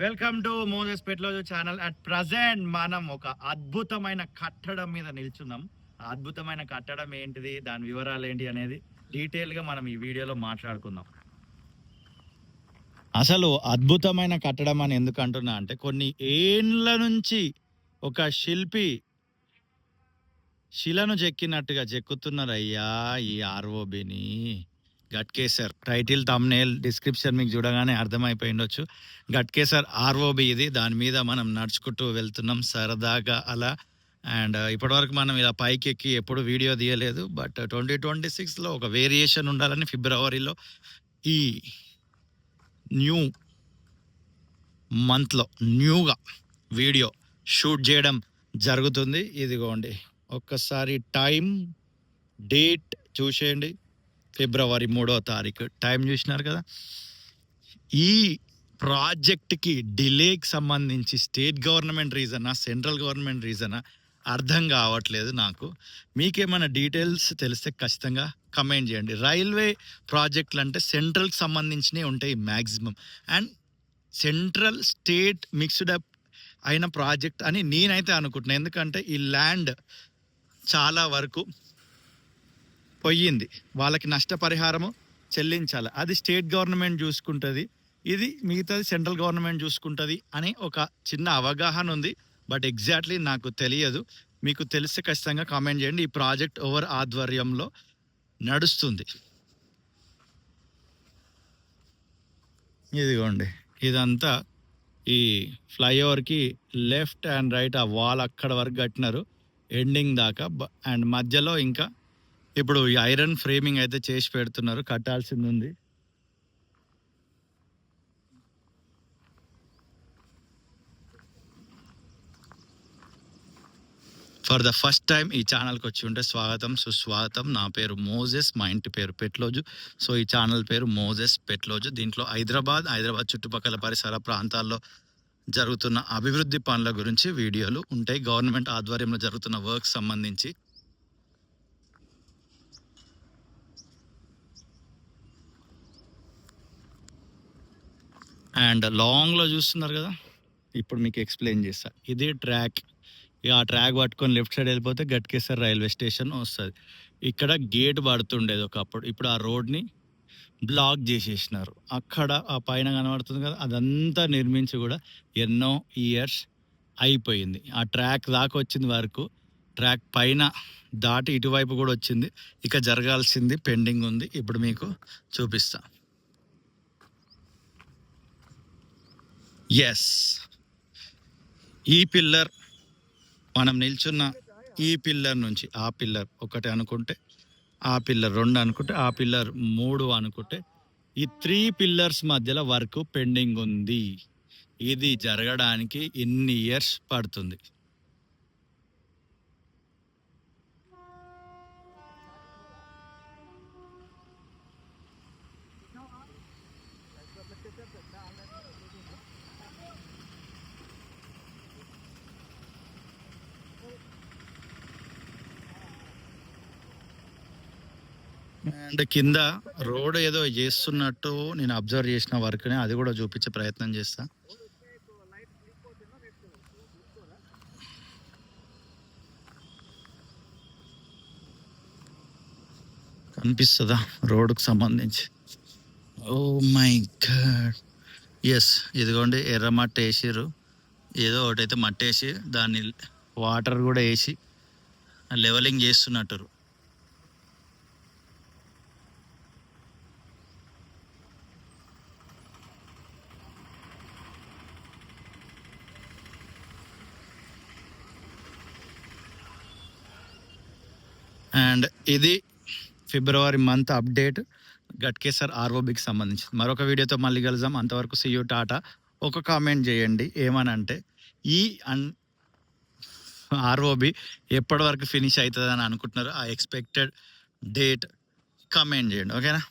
Welcome to Moses పెట్లోజు channel. At present మనం ఒక అద్భుతమైన కట్టడం మీద నిల్చున్నాం. ఆ అద్భుతమైన కట్టడం ఏంటిది, దాని వివరాలు ఏంటి అనేది డీటెయిల్గా మనం ఈ వీడియోలో మాట్లాడుకుందాం. అసలు అద్భుతమైన కట్టడం అని ఎందుకు అంటున్నా అంటే, కొన్ని ఏండ్ల నుంచి ఒక శిల్పి శిలను చెక్కినట్టుగా చెక్కుతున్నారయ్యా ఈ ఆర్ఓబిని. గట్కేసర్ టైటిల్, థంబ్నెయిల్, డిస్క్రిప్షన్ మీకు చూడగానే అర్థమైపోయి ఉండొచ్చు. గట్కేసర్ ఆర్ఓబి ఇది. దాని మీద మనం నడుచుకుంటూ వెళ్తున్నాం సరదాగా అలా. అండ్ ఇప్పటివరకు మనం ఇలా పైకి ఎక్కి ఎప్పుడు వీడియో తీయలేదు. బట్ 2026లో ఒక వేరియేషన్ ఉండాలని ఫిబ్రవరిలో ఈ న్యూ మంత్లో న్యూగా వీడియో షూట్ చేయడం జరుగుతుంది. ఇదిగోండి, ఒక్కసారి టైం డేట్ చూసేయండి. ఫిబ్రవరి 3వ తారీఖు టైం చూసినారు కదా. ఈ ప్రాజెక్ట్కి డిలేకి సంబంధించి స్టేట్ గవర్నమెంట్ రీజనా, సెంట్రల్ గవర్నమెంట్ రీజనా అర్థం కావట్లేదు నాకు. మీకేమైనా డీటెయిల్స్ తెలిస్తే ఖచ్చితంగా కమెంట్ చేయండి. రైల్వే ప్రాజెక్టులు అంటే సెంట్రల్కి సంబంధించినవి ఉంటాయి maximum. And central state mixed up అయిన ప్రాజెక్ట్ అని నేనైతే అనుకుంటున్నాను. ఎందుకంటే ఈ ల్యాండ్ చాలా వరకు పోయింది, వాళ్ళకి నష్టపరిహారము చెల్లించాలి. అది స్టేట్ గవర్నమెంట్ చూసుకుంటుంది, ఇది మిగతాది సెంట్రల్ గవర్నమెంట్ చూసుకుంటుంది అని ఒక చిన్న అవగాహన ఉంది. బట్ ఎగ్జాక్ట్లీ నాకు తెలియదు. మీకు తెలిస్తే ఖచ్చితంగా కామెంట్ చేయండి. ఈ ప్రాజెక్ట్ ఓవర్ ఆధ్వర్యంలో నడుస్తుంది. ఇదిగోండి, ఇదంతా ఈ ఫ్లైఓవర్కి లెఫ్ట్ అండ్ రైట్ ఆ వాల్ అక్కడ వరకు కట్టినారు ఎండింగ్ దాకా. అండ్ మధ్యలో ఇంకా ఇప్పుడు ఈ ఐరన్ ఫ్రేమింగ్ అయితే చేసి పెడుతున్నారు, కట్టాల్సింది ఉంది. ఫర్ ద ఫస్ట్ టైం ఈ ఛానల్కి వచ్చి ఉంటే స్వాగతం, సుస్వాగతం. నా పేరు మోజెస్, మా ఇంటి పేరు పెట్లోజు. సో ఈ ఛానల్ పేరు మోజెస్ పెట్లోజు. దీంట్లో హైదరాబాద్ చుట్టుపక్కల పరిసర ప్రాంతాల్లో జరుగుతున్న అభివృద్ధి పనుల గురించి వీడియోలు ఉంటాయి. గవర్నమెంట్ ఆధ్వర్యంలో జరుగుతున్న వర్క్ సంబంధించి. అండ్ లాంగ్లో చూస్తున్నారు కదా, ఇప్పుడు మీకు ఎక్స్ప్లెయిన్ చేస్తా. ఇదే ట్రాక్. ఇక ఆ ట్రాక్ పట్టుకొని లెఫ్ట్ సైడ్ వెళ్ళిపోతే గట్కేసర్ రైల్వే స్టేషన్ వస్తుంది. ఇక్కడ గేట్ పడుతుండేది ఒకప్పుడు, ఇప్పుడు ఆ రోడ్ని బ్లాక్ చేసేసినారు. అక్కడ ఆ పైన కనబడుతుంది కదా, అదంతా నిర్మించి కూడా ఎన్నో ఇయర్స్ అయిపోయింది. ఆ ట్రాక్ దాకా వచ్చింది వరకు, ట్రాక్ పైన దాటి ఇటువైపు కూడా వచ్చింది. ఇక జరగాల్సింది పెండింగ్ ఉంది, ఇప్పుడు మీకు చూపిస్తా. ఎస్, ఈ పిల్లర్ మనం నిల్చున్న ఈ పిల్లర్ నుంచి ఆ పిల్లర్ ఒకటి అనుకుంటే, ఆ పిల్లర్ 2 అనుకుంటే, ఆ పిల్లర్ 3 అనుకుంటే, ఈ 3 పిల్లర్స్ మధ్యలో వర్క్ పెండింగ్ ఉంది. ఇది జరగడానికి ఇన్ని ఇయర్స్ పడుతుంది. అండ్ కింద రోడ్ ఏదో చేస్తున్నట్టు నేను అబ్జర్వ్ చేసిన వర్క్ని, అది కూడా చూపించే ప్రయత్నం చేస్తా. కనిపిస్తుందా రోడ్కు సంబంధించి? ఓ మై గాడ్, ఎస్, ఇదిగోండి ఎర్ర మట్టి వేసిర్రు. ఏదో ఒకటైతే మట్టి వేసి దాన్ని వాటర్ కూడా వేసి లెవెలింగ్ చేస్తున్నట్టు. అండ్ ఇది ఫిబ్రవరి మంత్ అప్డేట్ గట్కేసర్ ఆర్ఓబికి సంబంధించి. మరొక వీడియోతో మళ్ళీ కలుద్దాం. అంతవరకు సీ యూ, టాటా. ఒక కామెంట్ చేయండి, ఏమనంటే ఈ ఆర్ఓబి ఎప్పటి వరకు ఫినిష్ అవుతుంది అని అనుకుంటున్నారు, ఆ ఎక్స్పెక్టెడ్ డేట్ కామెంట్ చేయండి, ఓకేనా?